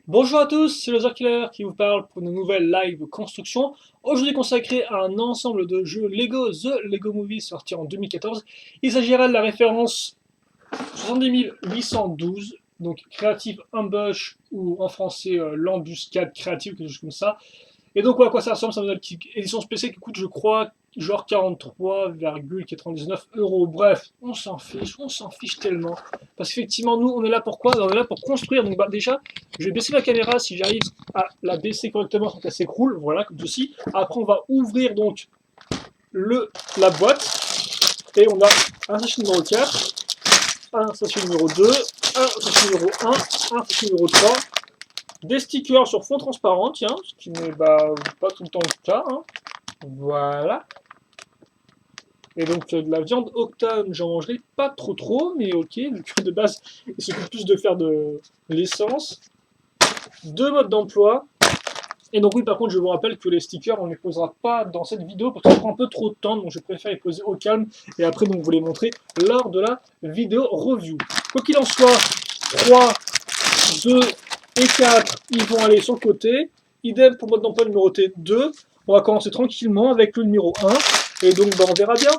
Bonjour à tous, c'est le Killer qui vous parle pour une nouvelle live construction. Aujourd'hui consacré à un ensemble de jeux Lego, The Lego Movie, sorti en 2014. Il s'agira de la référence 70 812, donc Creative Ambush ou en français l'embuscade créative, quelque chose comme ça. Et donc, ouais, à quoi ça ressemble? Ça une petite édition spéciale qui coûte, je crois, genre 43,99 euros. Bref, on s'en fiche tellement. Parce qu'effectivement, nous, on est là pour quoi? On est là pour construire. Donc, bah, déjà, je vais baisser la caméra si j'arrive à la baisser correctement sans qu'elle s'écroule. Voilà, comme ceci. Après, on va ouvrir donc la boîte. Et on a un sachet numéro 4, un sachet numéro 2, un sachet numéro un sachet numéro 3, des stickers sur fond transparent, tiens, ce qui n'est pas tout le temps le cas. Hein. Voilà. Et donc de la viande octane, j'en mangerai pas trop, mais ok, vu que de base, il s'occupe plus de faire de l'essence. Deux modes d'emploi. Et donc oui, par contre, je vous rappelle que les stickers, on ne les posera pas dans cette vidéo parce que ça prend un peu trop de temps, donc je préfère les poser au calme et après donc vous les montrer lors de la vidéo review. Quoi qu'il en soit, 3, 2 et 4, ils vont aller sur le côté. Idem pour le mode d'emploi numéroté 2. On va commencer tranquillement avec le numéro 1. Et donc, on verra bien.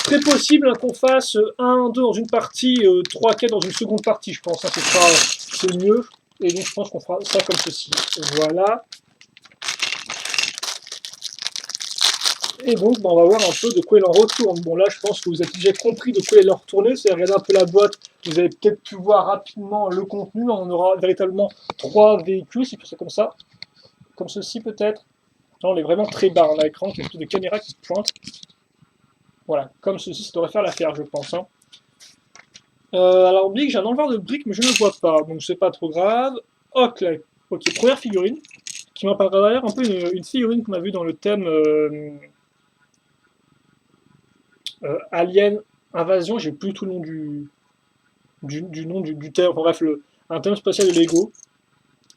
Très possible hein, qu'on fasse 1, 2 dans une partie, 3, 4 dans une seconde partie, je pense. Hein, c'est mieux. Et donc, je pense qu'on fera ça comme ceci. Voilà. Et donc, on va voir un peu de quoi il en retourne. Bon, là, je pense que vous avez déjà compris de quoi il en retourne. C'est regarder un peu la boîte. Vous avez peut-être pu voir rapidement le contenu. On aura véritablement 3 véhicules, si c'est comme ça. Comme ceci, peut-être. Là, on est vraiment très bas. On a l'écran qui a une de caméra qui se pointe. Voilà, comme ceci, ça devrait faire l'affaire, je pense. Hein. Alors, oublie que j'ai un enleveur de briques, mais je ne le vois pas. Donc, c'est pas trop grave. Ok, ok, première figurine. Qui m'apparaît d'ailleurs un peu une figurine qu'on a vue dans le thème Alien Invasion, j'ai plus tout le nom du nom du thème, enfin bref, un thème spatial de Lego,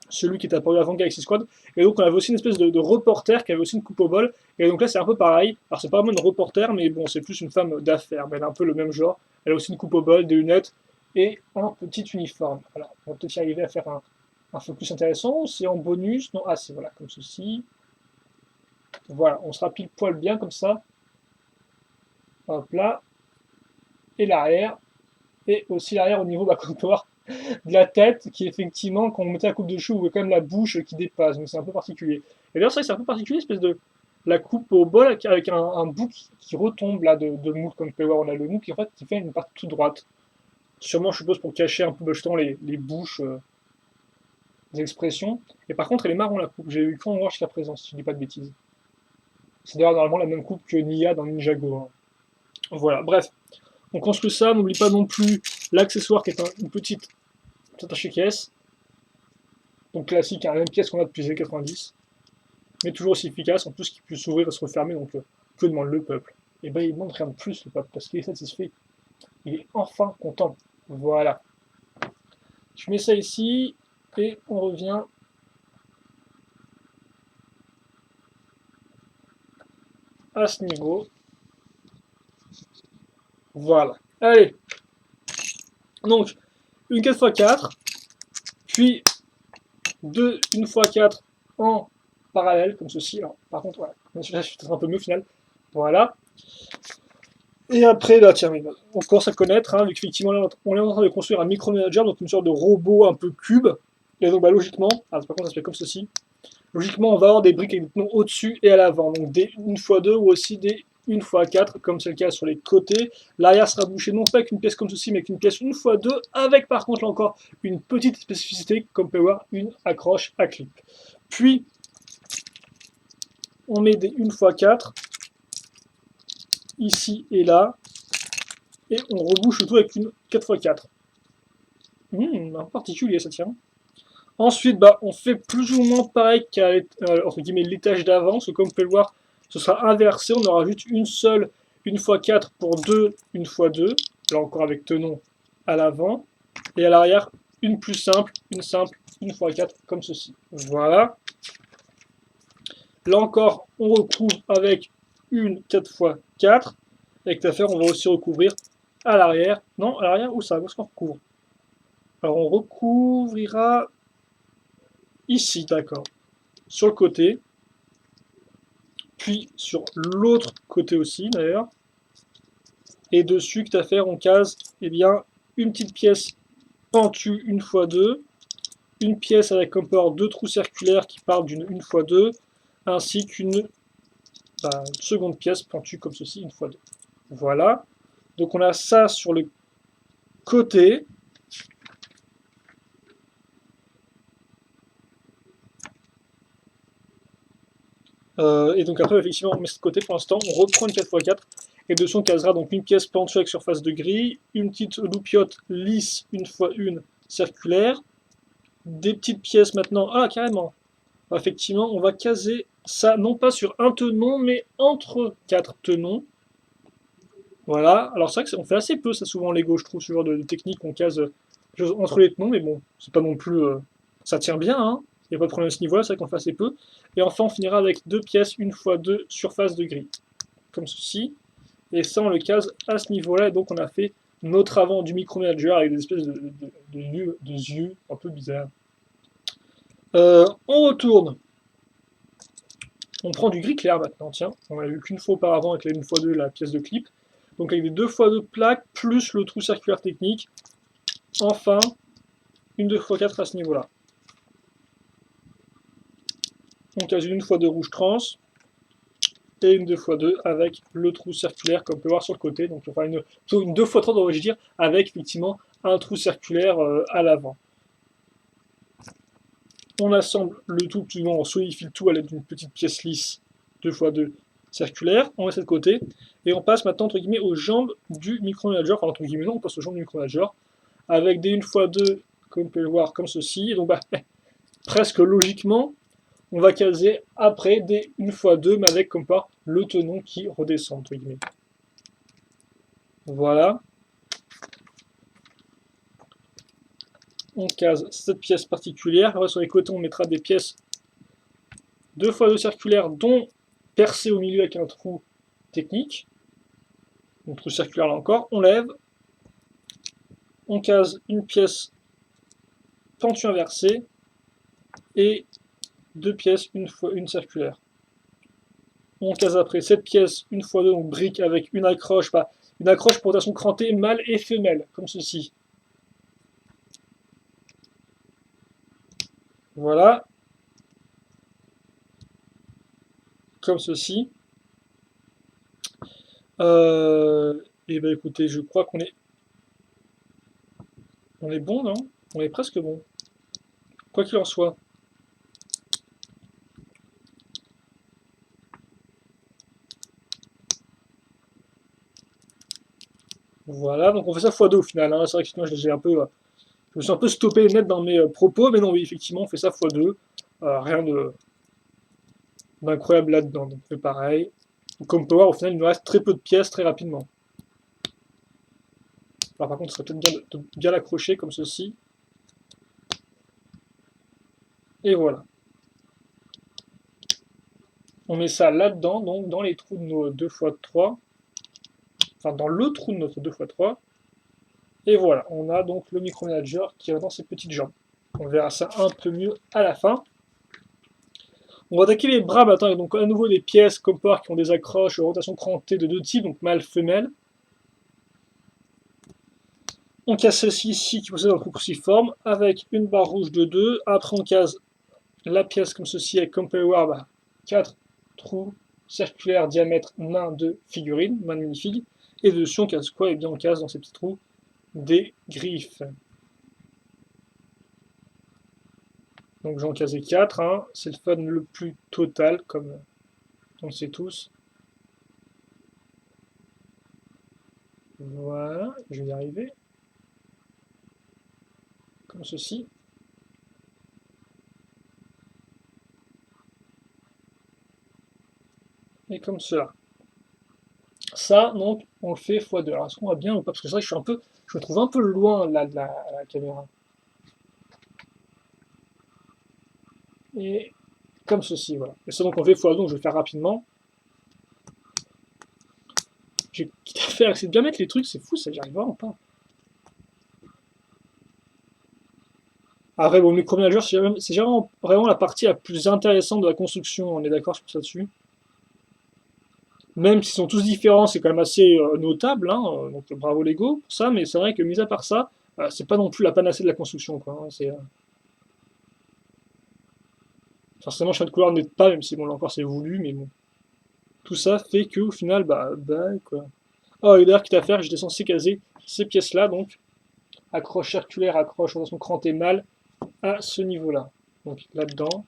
celui qui est apparu avant Galaxy Squad. Et donc on avait aussi une espèce de reporter qui avait aussi une coupe au bol. Et donc là c'est un peu pareil. Alors c'est pas vraiment une reporter, mais bon, c'est plus une femme d'affaires. Mais elle a un peu le même genre. Elle a aussi une coupe au bol, des lunettes et un petit uniforme. Alors on va peut-être y arriver à faire un focus intéressant. C'est en bonus. Non, ah c'est voilà, comme ceci. Voilà, on sera pile poil bien comme ça. Hop là. Et l'arrière. Et aussi l'arrière au niveau, qu'on peut voir de la tête, qui effectivement, quand on mettait la coupe de cheveux, on voit quand même la bouche qui dépasse, donc c'est un peu particulier. Et d'ailleurs, ça, c'est un peu particulier, espèce de la coupe au bol avec un bout qui retombe là de moule, comme vous pouvez voir, on a le mou qui en fait qui fait une partie toute droite. Sûrement, je suppose, pour cacher un peu justement les bouches, les expressions. Et par contre, elle est marron la coupe, j'ai eu qu'en voir jusqu'à présent, si je dis pas de bêtises. C'est d'ailleurs normalement la même coupe que Nia dans Ninjago. Hein. Voilà, bref, on construit ça, n'oublie pas non plus l'accessoire qui est une petite attaché caisse. Donc classique, hein, la même pièce qu'on a depuis les années 90, mais toujours aussi efficace, en plus qu'il puisse s'ouvrir et se refermer, donc que demande le peuple? Et ben il demande rien de plus le peuple, parce qu'il est satisfait, il est enfin content. Voilà. Je mets ça ici, et on revient à ce niveau. Voilà. Allez, donc une 4x4, puis deux une x 4 en parallèle, comme ceci. Alors, par contre, voilà, je suis peut-être un peu mieux au final. Voilà. Et après, là, tiens, on commence à connaître, hein, vu qu'effectivement, on est en train de construire un micromanager, donc une sorte de robot un peu cube. Et donc, logiquement, par contre, ça se fait comme ceci. Logiquement, on va avoir des briques avec des noms au-dessus et à l'avant. Donc, des 1x2 ou aussi des 1x4, comme c'est le cas sur les côtés. L'arrière sera bouché non pas avec une pièce comme ceci, mais avec une pièce 1x2, avec par contre, là encore, une petite spécificité, comme vous pouvez voir, une accroche à clip. Puis, on met des 1x4 ici et là, et on rebouche le tout avec une 4x4. Un particulier ça tient. Ensuite, on fait plus ou moins pareil qu'à entre guillemets l'étage d'avant, parce que comme vous pouvez le voir, ce sera inversé, on aura juste une seule 1x4 pour 2 1x2, là encore avec tenon à l'avant, et à l'arrière, une plus simple, une simple 1x4 comme ceci. Voilà. Là encore, on recouvre avec une 4x4. Avec l'affaire, on va aussi recouvrir à l'arrière. Non, à l'arrière, où ça? Où est-ce qu'on recouvre? Alors on recouvrira ici, d'accord, sur le côté, puis sur l'autre côté aussi, d'ailleurs. Et dessus, que à faire, on case, eh bien, une petite pièce pentue 1x2, une pièce avec comme port deux trous circulaires qui partent d'une 1x2, ainsi qu'une seconde pièce pentue comme ceci 1x2. Voilà. Donc on a ça sur le côté. Et donc après, effectivement, on met ce côté pour l'instant. On reprend une 4x4. Et dessus, on casera donc une pièce pentue avec surface de gris, une petite loupiote lisse 1x1 circulaire, des petites pièces maintenant. Ah, carrément. Effectivement, on va caser ça, non pas sur un tenon, mais entre 4 tenons. Voilà. Alors c'est vrai qu'on fait assez peu ça souvent en Lego, je trouve, ce genre de technique, on case entre les tenons, mais bon, c'est pas non plus... ça tient bien, hein. Il n'y a pas de problème à ce niveau-là, c'est vrai qu'on fait assez peu. Et enfin, on finira avec deux pièces 1x2 surface de gris, comme ceci. Et ça, on le case à ce niveau-là, et donc on a fait notre avant du micromanager avec des espèces de yeux un peu bizarres. On retourne. On prend du gris clair maintenant, tiens. On l'a vu qu'une fois auparavant avec la 1x2, la pièce de clip. Donc avec des 2x2 plaques, plus le trou circulaire technique. Enfin, une 2x4 à ce niveau-là. On case une 1x2 rouge trans, et une 2x2 avec le trou circulaire, comme on peut voir sur le côté. Donc enfin une 2x3, devrais-je dire, avec effectivement un trou circulaire à l'avant. On assemble le tout, on solidifie le tout à l'aide d'une petite pièce lisse 2x2 circulaire, on met ça de côté, et on passe maintenant entre guillemets aux jambes du micromanager, enfin entre guillemets non, on passe aux jambes du micromanager, avec des 1x2, comme on peut le voir, comme ceci, et donc presque logiquement, on va caser après des 1x2, mais avec comme pas le tenon qui redescend, entre guillemets. Voilà. On case cette pièce particulière. Après, sur les côtés, on mettra des pièces 2x2 circulaires, dont percé au milieu avec un trou technique. Un trou circulaire là encore. On lève. On case une pièce pentue inversée et deux pièces une circulaire. On case après cette pièce 1x2, donc brique avec une accroche pour rotation crantée mâle et femelle, comme ceci. Voilà. Comme ceci. Et ben écoutez, je crois qu'on est... On est bon, non? On est presque bon. Quoi qu'il en soit. Voilà, donc on fait ça x2 au final, hein. C'est vrai que sinon j'ai un peu... je me suis un peu stoppé net dans mes propos, mais non, oui, effectivement, on fait ça x2. Rien d'incroyable là-dedans, donc on fait pareil. Donc, comme on peut voir, au final, il nous reste très peu de pièces très rapidement. Alors par contre, ce serait peut-être bien de bien l'accrocher comme ceci. Et voilà. On met ça là-dedans, donc dans les trous de nos 2x3. Enfin, dans le trou de notre 2x3. Et voilà, on a donc le micromanager qui est dans ses petites jambes. On verra ça un peu mieux à la fin. On va attaquer les bras maintenant, et donc à nouveau des pièces Compor qui ont des accroches rotation crantée de deux types, donc mâle-femelle. On casse celle-ci ici qui possède un trou cruciforme avec une barre rouge de 2. Après on case la pièce comme ceci avec comme peut voir 4 trous circulaires diamètre main de figurine, main de minifig. Et dessus on casse quoi? Et bien on casse dans ces petits trous des griffes. Donc j'en casais 4, hein. C'est le fun le plus total, comme on le sait tous. Voilà, je vais y arriver. Comme ceci. Et comme cela. Ça, donc, on le fait x2. Alors, est-ce qu'on va bien ou pas? Parce que c'est vrai que je me trouve un peu loin là de la caméra. Et comme ceci, voilà. Et ça, donc, on fait x2, donc je vais faire rapidement. J'ai quitte à faire, essayer de bien mettre les trucs, c'est fou, ça, j'y arrive vraiment pas. Après, bon, le micromanager, c'est vraiment la partie la plus intéressante de la construction, on est d'accord sur ça dessus. Même s'ils sont tous différents, c'est quand même assez notable, hein, donc bravo Lego pour ça, mais c'est vrai que mis à part ça, c'est pas non plus la panacée de la construction, quoi, hein, forcément, le choix de couleur n'aide pas, même si bon, là encore c'est voulu, mais bon. Tout ça fait que au final, bah, quoi. Oh, et d'ailleurs, quitte à faire, j'étais censé caser ces pièces-là, donc accroche circulaire, accroche orientation crantée mâle à ce niveau-là. Donc là-dedans,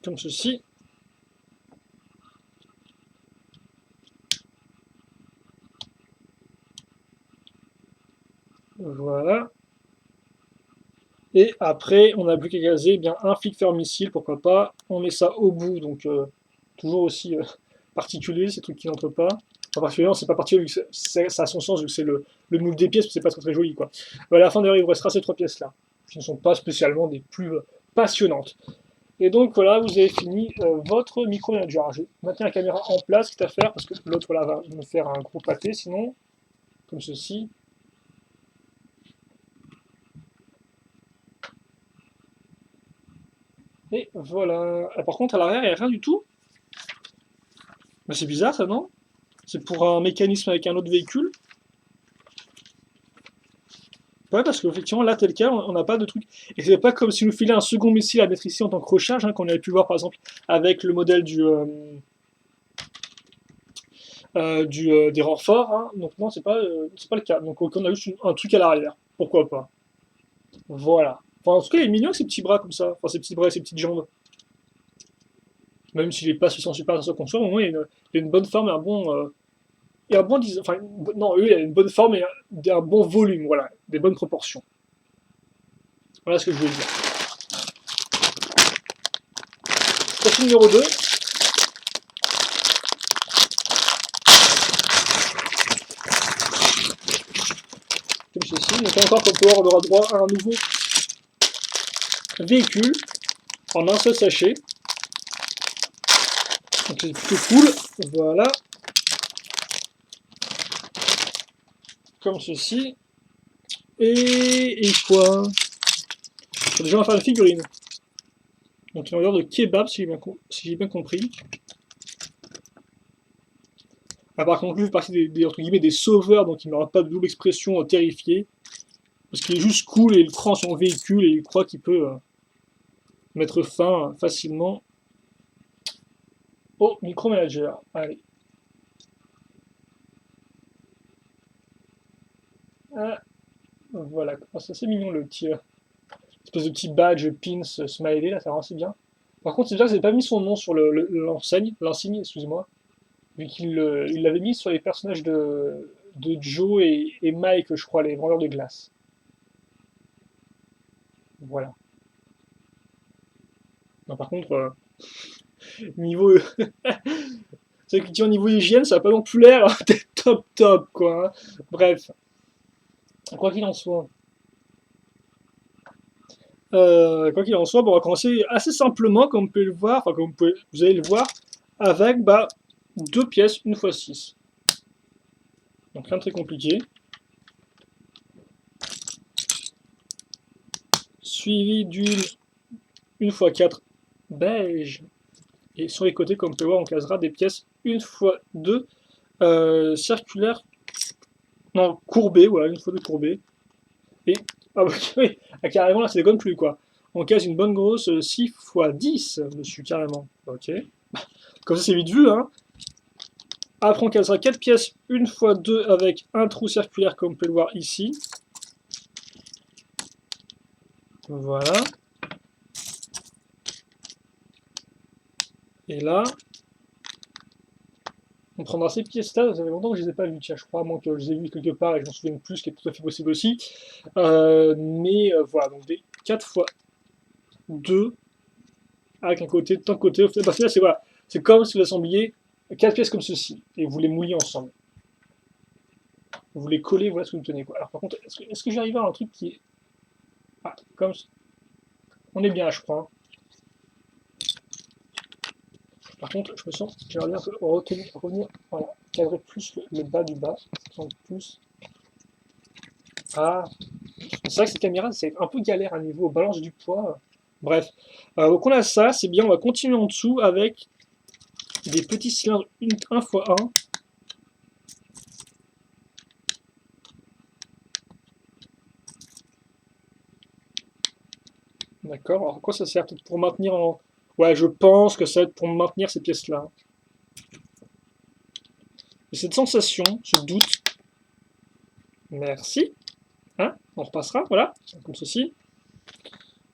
comme ceci. Voilà. Et après, on n'a plus qu'à caser eh bien un flic missile, pourquoi pas. On met ça au bout, donc toujours aussi particulier, ces trucs qui n'entrent pas. Enfin, particulièrement, c'est pas particulier, vu que ça a son sens, vu que c'est le moule des pièces, mais c'est pas très très joli, quoi. Voilà, à la fin d'ailleurs, il vous restera ces trois pièces-là, qui ne sont pas spécialement des plus passionnantes. Et donc voilà, vous avez fini votre micro-manager. Je vais maintenir la caméra en place, quitte à faire, parce que l'autre voilà, va me faire un gros pâté, sinon, comme ceci. Et voilà. Ah, par contre, à l'arrière, il n'y a rien du tout. Mais c'est bizarre ça, non? C'est pour un mécanisme avec un autre véhicule. Ouais, parce qu'effectivement, là, tel cas, on n'a pas de truc. Et c'est pas comme si nous filait un second missile à mettre ici en tant que recharge, hein, qu'on avait pu voir par exemple avec le modèle des renforts. Hein. Donc, non, c'est pas le cas. Donc, on a juste un truc à l'arrière. Pourquoi pas? Voilà. Enfin, en tout cas, il est mignon avec ses petits bras comme ça. Enfin, ses petits bras et ses petites jambes. Même s'il est pas spécialement super à sa construire, au moins, il a une bonne forme et un bon. Et un bon design. Enfin, non, lui, il a une bonne forme et un bon volume, voilà. Des bonnes proportions. Voilà ce que je voulais dire. Statue numéro 2. Comme ceci. Donc encore, comme Power, on aura droit à un nouveau véhicule en un seul sachet. Donc c'est plutôt cool. Voilà. Comme ceci. Et quoi? Déjà, on va faire une figurine. Donc, une odeur de kebab, si j'ai bien compris. Ah, par contre, lui, fait partie entre guillemets, des sauveurs, donc il n'aura pas de double expression terrifiée. Parce qu'il est juste cool et il prend son véhicule et il croit qu'il peut mettre fin facilement au micromanager. Allez. Ah, voilà. Oh, c'est assez mignon le petit espèce de petit badge pins smiley là, ça rend assez bien. Par contre, c'est bien que vous pas mis son nom sur l'insigne, excusez-moi, vu qu'il l'avait mis sur les personnages de Joe et Mike, je crois, les vendeurs de glace. Voilà. Non, par contre, niveau, c'est que niveau hygiène, ça n'a pas non plus l'air d'être top top quoi. Hein. Bref, quoi qu'il en soit. Quoi qu'il en soit, bon, on va commencer assez simplement, comme vous pouvez le voir, enfin comme vous allez le voir, avec deux pièces, une fois 6. Donc rien de très compliqué. Suivi d'une une fois 4 beige. Et sur les côtés, comme vous pouvez voir, on casera des pièces une fois 2 circulaires, non, courbées, voilà, une fois 2 courbées. Et, ah bah, oui, ah, carrément là, ça déconne plus quoi. On case une bonne grosse 6 x 10 dessus, carrément. Ok. Comme ça, c'est vite vu, hein. Après, on casera 4 pièces, une fois 2 avec un trou circulaire, comme vous pouvez le voir ici. Voilà. Et là, on prendra ces pièces-là. Ça fait longtemps que je ne les ai pas vues, tiens, je crois, à moins que je les ai vues quelque part et que je m'en souvienne plus, ce qui est tout à fait possible aussi. Voilà, donc des 4 fois 2 avec un côté, de tant côté. Parce que là, c'est voilà, c'est comme si vous assembliez 4 pièces comme ceci et vous les mouliez ensemble. Vous les collez, voilà ce que vous tenez. Quoi. Alors par contre, est-ce que j'arrive à un truc qui est. Ah, comme. On est bien, je crois. Par contre, je me sens, j'aimerais bien un peu revenir, voilà, cadrer plus le bas du bas, donc plus. Ah, c'est vrai que cette caméra, c'est un peu galère à niveau balance du poids. Bref, donc on a ça, c'est bien, on va continuer en dessous avec des petits cylindres 1x1. D'accord, alors à quoi ça sert? Peut-être pour maintenir en... Ouais, je pense que ça va être pour maintenir ces pièces-là. Et cette sensation, ce doute, merci, hein, on repassera, voilà, comme ceci.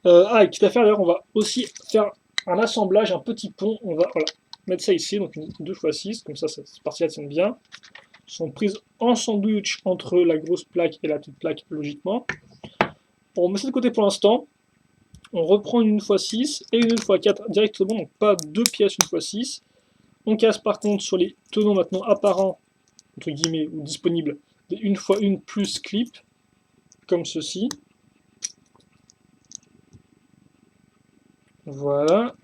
Et quitte à faire d'ailleurs, on va aussi faire un assemblage, un petit pont, on va voilà, mettre ça ici, donc une 2x6, comme ça cette partie-là tient bien. Sont prises en sandwich entre la grosse plaque et la petite plaque, logiquement. On met ça de côté pour l'instant. On reprend une 1x6 et une 1x4 directement, donc pas deux pièces 1x6. On casse par contre sur les tenons maintenant apparents, entre guillemets, ou disponibles, des 1x1 plus clip, comme ceci. Voilà.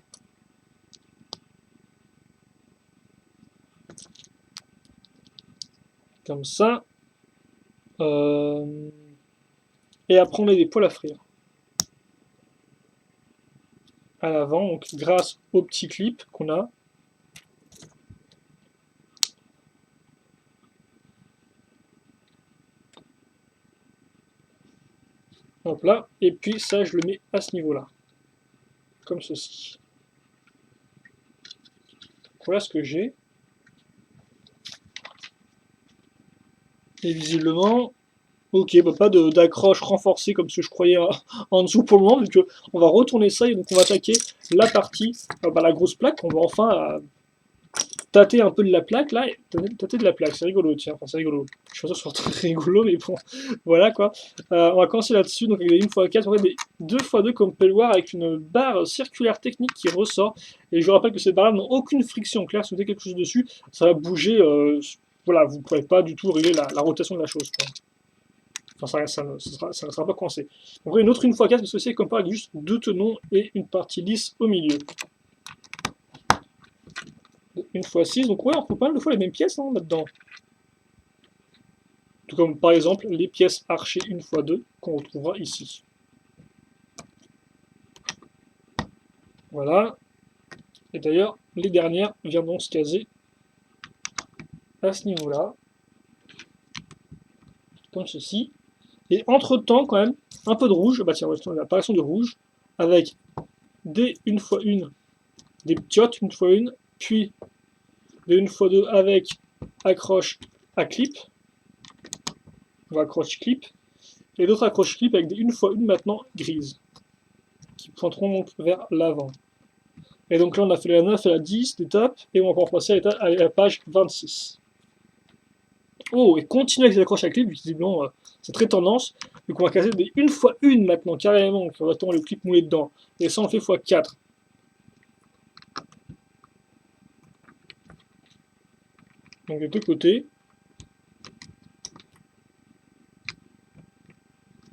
Comme ça. Et après on a des poils à frire. À l'avant, donc grâce au petit clip qu'on a. Hop là. Et puis ça, je le mets à ce niveau-là. Comme ceci. Voilà ce que j'ai. Et visiblement, ok, bah pas d'accroche renforcée comme ce que je croyais en dessous pour le moment, vu que on va retourner ça et donc on va attaquer la partie, la grosse plaque. On va enfin tâter un peu de la plaque là, tâter de la plaque, c'est rigolo, tiens, enfin c'est rigolo. Je suis pas sûr que ce soit très rigolo, mais bon, voilà quoi. On va commencer là-dessus, donc avec des 1x4, on va des 2x2 comme on peut le voir, avec une barre circulaire technique qui ressort. Et je vous rappelle que ces barres-là n'ont aucune friction, clair, si vous mettez quelque chose dessus, ça va bouger, voilà, vous ne pourrez pas du tout régler la rotation de la chose, quoi. Enfin, ça ne sera pas coincé. Donc une autre 1x4, parce que c'est comme par avec juste deux tenons et une partie lisse au milieu. Une fois 6, donc ouais, on trouve pas mal de fois les mêmes pièces hein, là-dedans. Tout comme par exemple les pièces archées 1x2 qu'on retrouvera ici. Voilà. Et d'ailleurs, les dernières viendront se caser à ce niveau-là. Comme ceci. Et entre-temps, quand même, un peu de rouge. Bah tiens, on va l'apparition de rouge. Avec des 1x1, des piottes 1x1, puis des 1x2 avec accroche à clip. Ou accroche clip. Et d'autres accroches clip avec des 1x1 maintenant grises. Qui pointeront donc vers l'avant. Et donc là, on a fait la 9 et la 10 d'étapes, et on va pouvoir passer à la page 26. Oh, et continuer avec les accroches à clip, visiblement, c'est très tendance. Donc on va casser des 1x1 maintenant, carrément, on va attendre le clip moulé dedans. Et ça, on fait x4. Donc des deux côtés.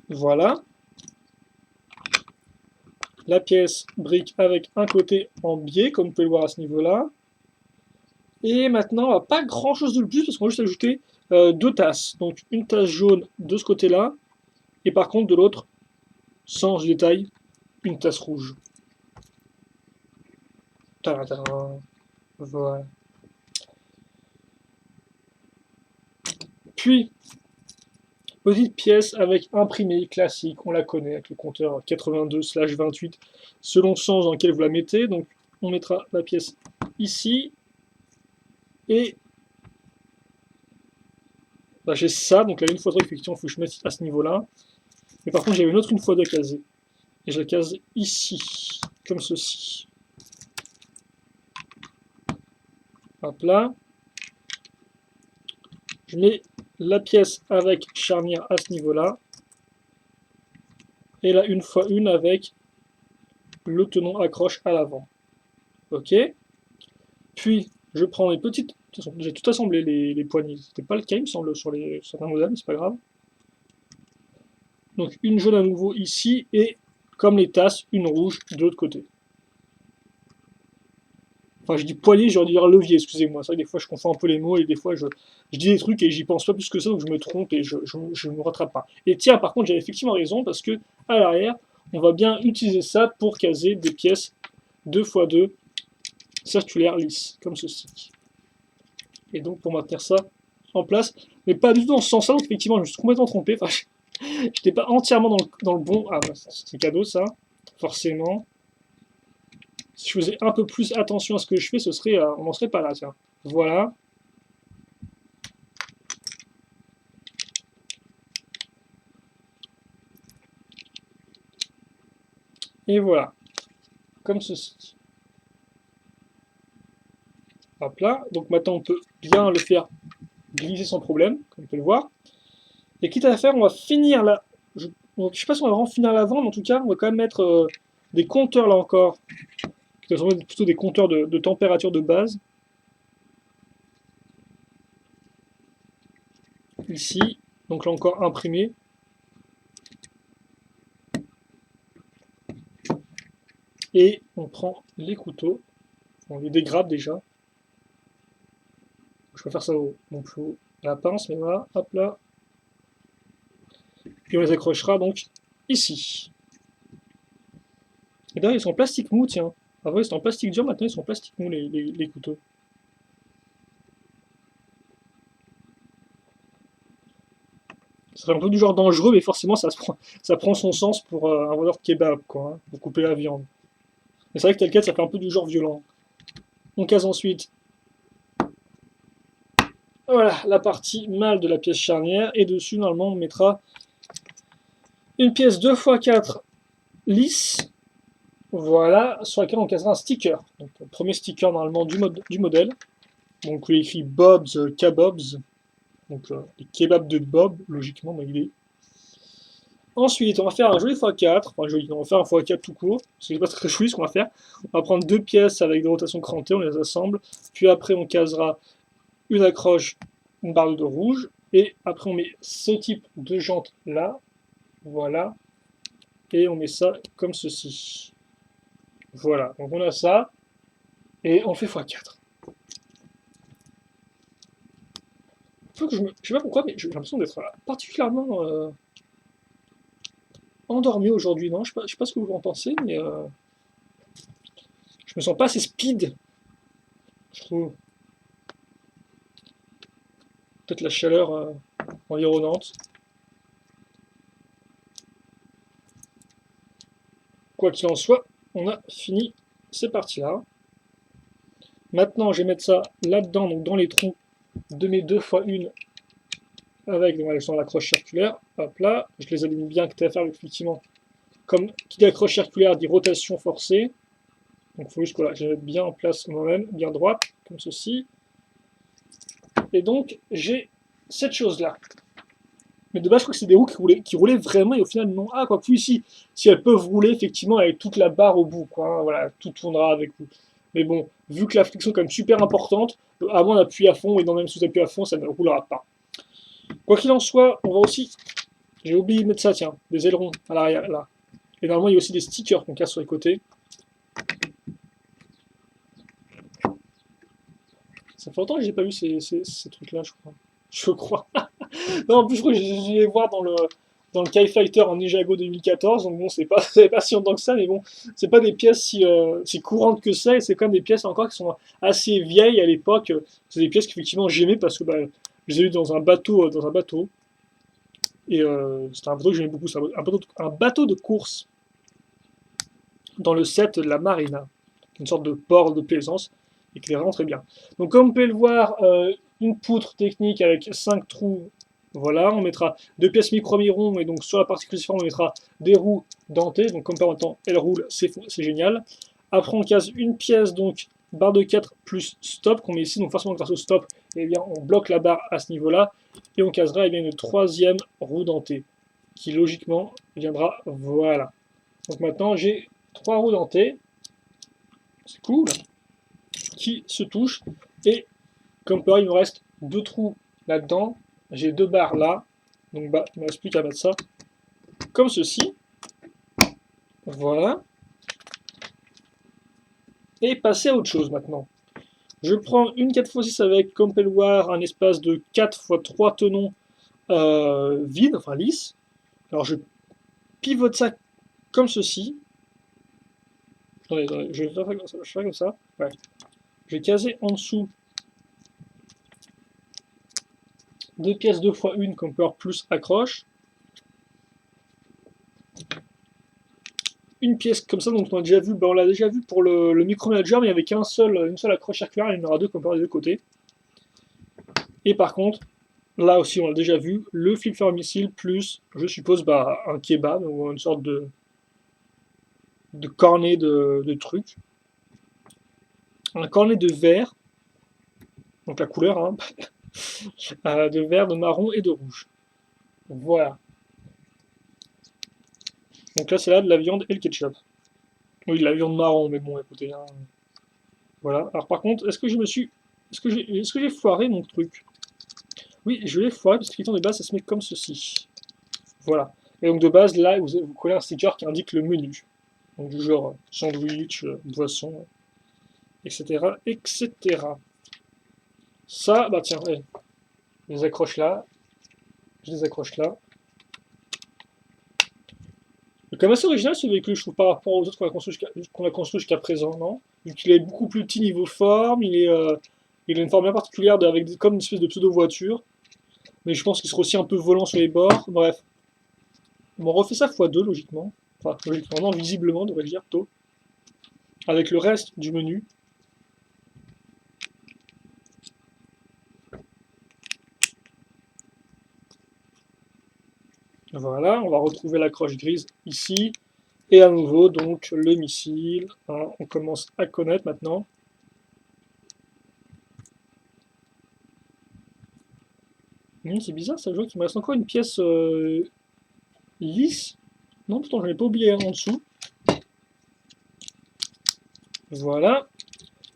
Voilà. La pièce brique avec un côté en biais, comme vous pouvez le voir à ce niveau-là. Et maintenant, pas grand chose de plus, parce qu'on va juste ajouter deux tasses. Donc une tasse jaune de ce côté-là, et par contre de l'autre, sans détail, une tasse rouge. Tadam. Voilà. Puis, petite pièce avec imprimé classique, on la connaît, avec le compteur 82/28, selon le sens dans lequel vous la mettez. Donc on mettra la pièce ici, et là j'ai ça, donc là une fois effectivement il faut que je mette à ce niveau-là. Mais par contre j'avais une autre une fois de caser, et je la case ici, comme ceci. Hop là. Je mets la pièce avec charnière à ce niveau-là, et là une fois une avec le tenon accroche à l'avant. Ok. Puis je prends mes petites. J'ai tout assemblé les poignées. C'était pas le cas, il me semble, sur certains modèles, mais c'est pas grave. Donc une jaune à nouveau ici, et comme les tasses, une rouge de l'autre côté. Enfin, je dis poignet, j'aurais dû dire levier, excusez-moi. C'est vrai que des fois, je confonds un peu les mots et des fois, je dis des trucs et j'y pense pas plus que ça, donc je me trompe et je me rattrape pas. Et tiens, par contre, j'avais effectivement raison parce que à l'arrière, on va bien utiliser ça pour caser des pièces 2x2 circulaires lisses, comme ceci. Et donc, pour maintenir ça en place, mais pas du tout dans ce sens-là, donc effectivement, je me suis complètement trompé. Enfin, je n'étais pas entièrement dans le bon. Ah, bah, c'est cadeau ça, forcément. Si je faisais un peu plus attention à ce que je fais, on n'en serait pas là, tiens. Voilà. Et voilà. Comme ceci. Hop là. Donc maintenant, on peut bien le faire glisser sans problème, comme on peut le voir. Et quitte à faire, on va finir là. Je ne sais pas si on va vraiment finir l'avant, mais en tout cas, on va quand même mettre des compteurs là encore. Qui sont plutôt des compteurs de température de base. Ici. Donc là encore imprimé. Et on prend les couteaux. On les dégrappe déjà. Je vais faire ça au la pince, mais voilà, hop là. Puis on les accrochera donc ici. Et d'ailleurs, ils sont en plastique mou, tiens. Avant, ils sont en plastique dur, maintenant, ils sont en plastique mou, les couteaux. Ça fait un peu du genre dangereux, mais forcément, ça prend son sens pour un vendeur de kebab, quoi, hein, pour couper la viande. Mais c'est vrai que tel quel, ça fait un peu du genre violent. On case ensuite. Voilà, la partie mâle de la pièce charnière. Et dessus, normalement, on mettra une pièce 2x4 lisse. Voilà, sur laquelle on casera un sticker. Donc, le premier sticker, normalement, du modèle. Donc, il est écrit Bob's Kebabs. Donc, les kebabs de Bob, logiquement, dans l'idée. Ensuite, on va faire un joli x4. Enfin, joli, on va faire un x4 tout court. Parce que c'est pas très joli ce qu'on va faire. On va prendre deux pièces avec des rotations crantées, on les assemble. Puis après, on casera une accroche, une barre de rouge. Et après, on met ce type de jante là. Voilà. Et on met ça comme ceci. Voilà. Donc, on a ça. Et on fait x4. Que je sais pas pourquoi, mais j'ai l'impression d'être particulièrement endormi aujourd'hui, non? Je sais pas ce que vous en pensez, mais je me sens pas assez speed, je trouve. Peut-être la chaleur environnante. Quoi qu'il en soit, on a fini ces parties-là. Maintenant, je vais mettre ça là-dedans, donc dans les trous de mes 2x1 avec l'accroche circulaire. Hop là, je les aligne bien, que à faire effectivement. Comme qui dit accroche circulaire dit rotation forcée. Donc il faut juste que je les mette bien en place moi-même, bien droite, comme ceci. Et donc j'ai cette chose-là. Mais de base, je crois que c'est des roues qui roulaient vraiment, et au final, non. Ah, quoi que ici, si elles peuvent rouler, effectivement, avec toute la barre au bout, quoi. Hein, voilà, tout tournera avec vous. Mais bon, vu que la friction est quand même super importante, à moins d'appuyer à fond, et dans même sous-appui à fond, ça ne roulera pas. Quoi qu'il en soit, on va aussi... J'ai oublié de mettre ça, tiens, des ailerons à l'arrière, là. Et normalement, il y a aussi des stickers qu'on casse sur les côtés. Ça fait longtemps que j'ai pas vu ces trucs-là, je crois. Je crois. Non, en plus, je crois que je vais voir dans le Kai Fighter en Ninjago 2014. Donc bon, c'est pas si longtemps que ça, mais bon, c'est pas des pièces si courantes que ça, et c'est quand même des pièces encore qui sont assez vieilles à l'époque. C'est des pièces qu'effectivement j'aimais parce que je les ai eues dans un bateau, et c'était un bateau que j'aimais beaucoup, c'est un bateau de course dans le set de la Marina, une sorte de port de plaisance, et qui est vraiment très bien. Donc comme vous pouvez le voir, une poutre technique avec 5 trous. Voilà, on mettra deux pièces micro-mi-rond, et donc sur la partie cruciforme, on mettra des roues dentées. Donc comme par temps, elle roule, c'est génial. Après, on case une pièce, donc barre de 4 plus stop, qu'on met ici. Donc forcément, grâce au stop, eh bien, on bloque la barre à ce niveau-là. Et on casera eh bien, une troisième roue dentée, qui logiquement viendra, voilà. Donc maintenant, j'ai 3 roues dentées. C'est cool. Qui se touchent. Et comme pareil, il me reste 2 trous là-dedans. J'ai 2 barres là. Donc bah, il ne me reste plus qu'à mettre ça comme ceci. Voilà. Et passer à autre chose maintenant. Je prends une 4x6 avec Compel War, un espace de 4x3 tenons vide, enfin lisse. Alors je pivote ça comme ceci. Attendez, je vais faire comme ça. Je fais comme ça. Ouais. Je vais caser en dessous deux pièces 2x1 Compel plus accroche. Une pièce comme ça, donc on a déjà vu, on l'a déjà vu pour le micromanager, mais il n'y avait une seule accroche circulaire, il y en aura deux Compel des deux côtés. Et par contre, là aussi on l'a déjà vu, le flipper missile plus, je suppose, un kebab ou une sorte de cornet de trucs. Un cornet de verre, donc la couleur, hein, de vert, de marron et de rouge. Voilà. Donc là, c'est là de la viande et le ketchup. Oui, de la viande marron, mais bon, écoutez. Hein. Voilà. Alors par contre, est-ce que je me suis. Est-ce que j'ai foiré mon truc? Oui, je l'ai foiré parce que de base, ça se met comme ceci. Voilà. Et donc de base, là, vous collez un sticker qui indique le menu. Donc du genre sandwich, boisson, etc. etc. Ça, bah tiens, ouais, je les accroche là. Je les accroche là. Il est quand même assez original ce véhicule, je trouve, par rapport aux autres qu'on a construit jusqu'à présent, non? Vu qu'il est beaucoup plus petit niveau forme, il a une forme bien particulière comme une espèce de pseudo-voiture. Mais je pense qu'il sera aussi un peu volant sur les bords. Bref. On refait ça x2 logiquement. Enfin, logiquement, non, visiblement, devrais-je dire, plutôt. Avec le reste du menu. Voilà, on va retrouver la croche grise ici. Et à nouveau, donc, le missile. Hein, on commence à connaître maintenant. C'est bizarre, ça, je vois qu'il me reste encore une pièce lisse. Non, pourtant, je n'ai pas oublié en dessous. Voilà,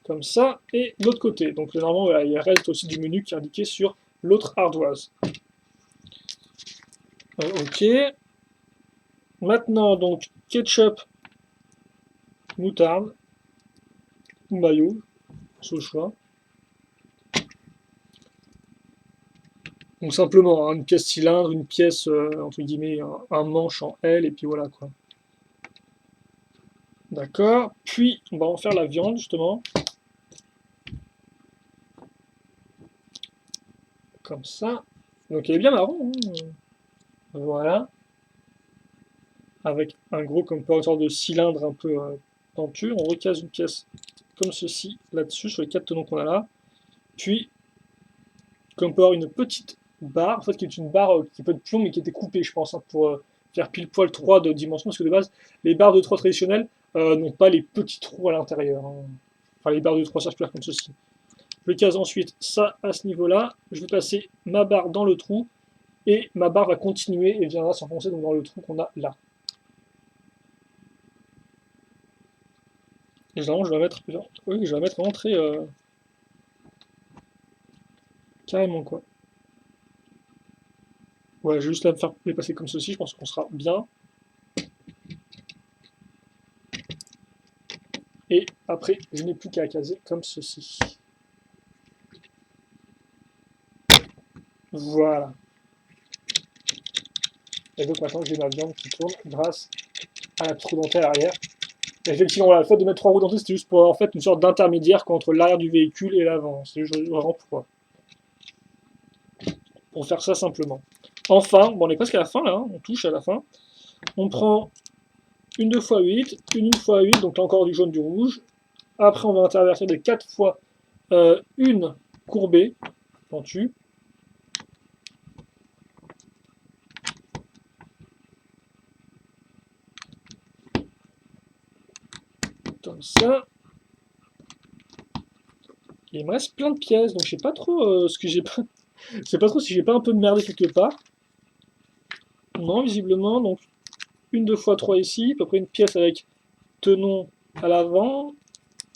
comme ça. Et l'autre côté. Donc, normalement, voilà, il reste aussi du menu qui est indiqué sur l'autre ardoise. Ok. Maintenant, donc, ketchup, moutarde, ou mayo, c'est au choix. Donc simplement, hein, une pièce cylindre, une pièce, entre guillemets, un manche en L, et puis voilà quoi. D'accord. Puis, on va en faire la viande, justement. Comme ça. Donc elle est bien marron. Hein. Voilà. Avec un gros, comme une sorte de cylindre un peu pentu. On recase une pièce comme ceci, là-dessus, sur les 4 tenons qu'on a là. Puis, comme peut avoir une petite barre, en fait, qui est une barre qui peut être plomb, mais qui était coupée, je pense, hein, pour faire pile poil 3 de dimension, parce que de base, les barres de 3 traditionnelles n'ont pas les petits trous à l'intérieur. Hein. Enfin, les barres de 3 circulaires comme ceci. Je case ensuite ça à ce niveau-là. Je vais passer ma barre dans le trou, et ma barre va continuer et viendra s'enfoncer dans le trou qu'on a là. Et généralement, je vais mettre, oui, je vais mettre vraiment très carrément quoi. Ouais, je vais juste la faire les passer comme ceci, je pense qu'on sera bien. Et après, je n'ai plus qu'à caser comme ceci. Voilà. Et donc maintenant, j'ai ma viande qui tourne grâce à la petite roue dentée à l'arrière. Effectivement, le fait de mettre 3 roues dentées, c'était juste pour en fait une sorte d'intermédiaire entre l'arrière du véhicule et l'avant. C'est vraiment pourquoi. Pour faire ça simplement. Enfin, bon, on est presque à la fin là, hein, on touche à la fin. On prend une 2x8, une 1x8, donc là encore du jaune, du rouge. Après, on va intervertir des 4 fois une courbée, pentue. Comme ça. Et il me reste plein de pièces, donc je sais pas trop ce que j'ai pas. Je sais pas trop si j'ai pas un peu de merdé quelque part. Non, visiblement, donc une 2x3 ici, à peu près une pièce avec tenon à l'avant,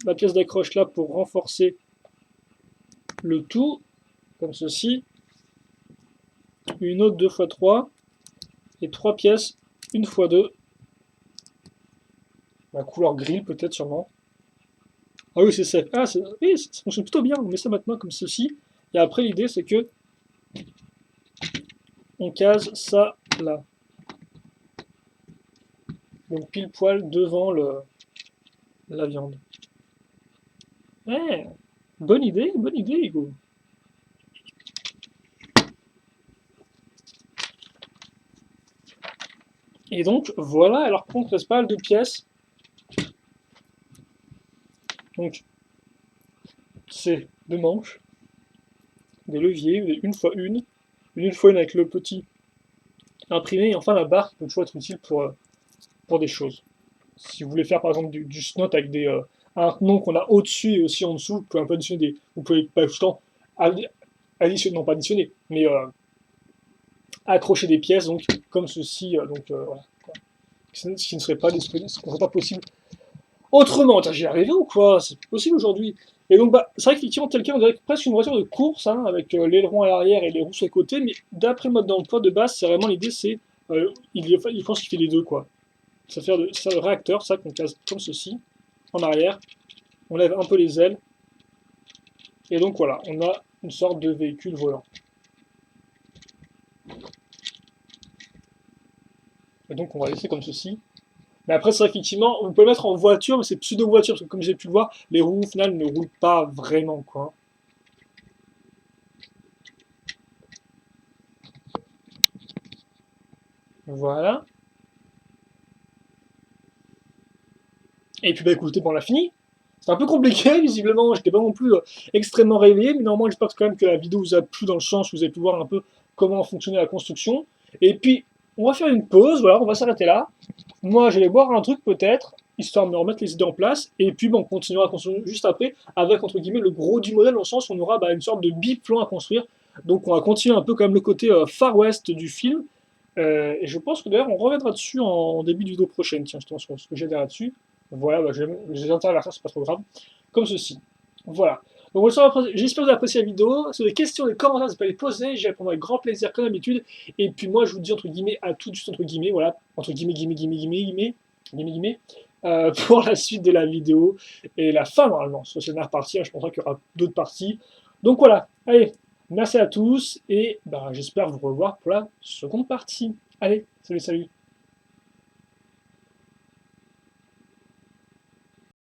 la pièce d'accroche là pour renforcer le tout, comme ceci, une autre 2x3, et 3 pièces, une x2, la couleur gris peut-être sûrement, Ah oui, c'est safe. Ah, oui, ça fonctionne plutôt bien. On met ça maintenant comme ceci. Et après, l'idée, c'est que on case ça là. Donc pile poil devant la viande. Eh, bonne idée, Hugo. Et donc, voilà, alors par contre, il reste pas mal de pièces. Donc, c'est deux manches, des leviers, une fois une avec le petit imprimé, et enfin la barre qui peut toujours être utile pour des choses. Si vous voulez faire par exemple du snot avec un tenon qu'on a au-dessus et aussi en dessous, vous pouvez un peu additionner vous pouvez pas tout le temps additionner, non pas additionner, mais accrocher des pièces, donc comme ceci, voilà, quoi. Ce qui ne serait pas disponible, ce qui ne serait pas possible autrement. J'y arrivé ou quoi? C'est possible aujourd'hui. Et donc, bah, c'est vrai qu'effectivement, tel quel, on dirait presque une voiture de course, hein, avec l'aileron à l'arrière et les roues sur les côtés, mais d'après le mode d'emploi de base, c'est vraiment l'idée, c'est il pense qu'il fait les deux, quoi. Ça fait le réacteur, ça qu'on case comme ceci, en arrière, on lève un peu les ailes, et donc voilà, on a une sorte de véhicule volant. Et donc on va laisser comme ceci. Mais après, c'est vrai qu'effectivement, on peut le mettre en voiture, mais c'est pseudo-voiture, parce que comme j'ai pu le voir, les roues, au final, ne roulent pas vraiment, quoi. Voilà. Et puis bah écoutez, bon, on l'a fini. C'est un peu compliqué, visiblement, j'étais pas non plus extrêmement réveillé, mais normalement j'espère quand même que la vidéo vous a plu dans le sens où vous avez pu voir un peu comment fonctionnait la construction. Et puis, on va faire une pause, voilà, on va s'arrêter là. Moi, je vais boire un truc peut-être, histoire de me remettre les idées en place, et puis bon, on continuera à construire juste après, avec entre guillemets le gros du modèle, dans le sens où on aura une sorte de biplan à construire. Donc on va continuer un peu quand même le côté Far West du film. Et je pense que d'ailleurs on reviendra dessus en début de vidéo prochaine, tiens, justement sur ce que j'ai derrière dessus. Voilà, j'ai intérêt à faire ça, c'est pas trop grave. Comme ceci. Voilà. Donc j'espère que vous avez apprécié la vidéo. Si vous avez des questions, des commentaires, vous pouvez les poser, j'y répondrai avec grand plaisir comme d'habitude. Et puis moi je vous dis entre guillemets à tout de suite entre guillemets, voilà, entre guillemets, pour la suite de la vidéo et la fin normalement. Soit c'est une dernière partie, hein, je pense qu'il y aura d'autres parties. Donc voilà, allez, merci à tous et bah, j'espère vous revoir pour la seconde partie. Allez, salut, salut.